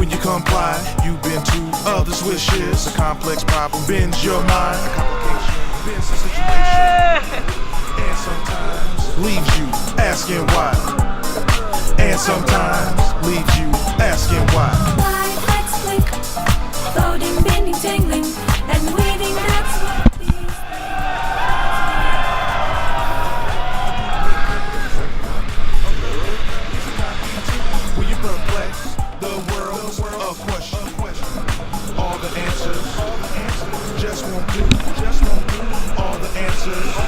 When you comply, you've been to others' wishes. A complex problem bends your mind. A complication bends the situation. And sometimes leaves you asking why. And sometimes leaves you asking why. Light, lights flick, floating, bending, tingling, and weaving. That's what these When you perplex the world's of questions, all the answers just won't do. All the answers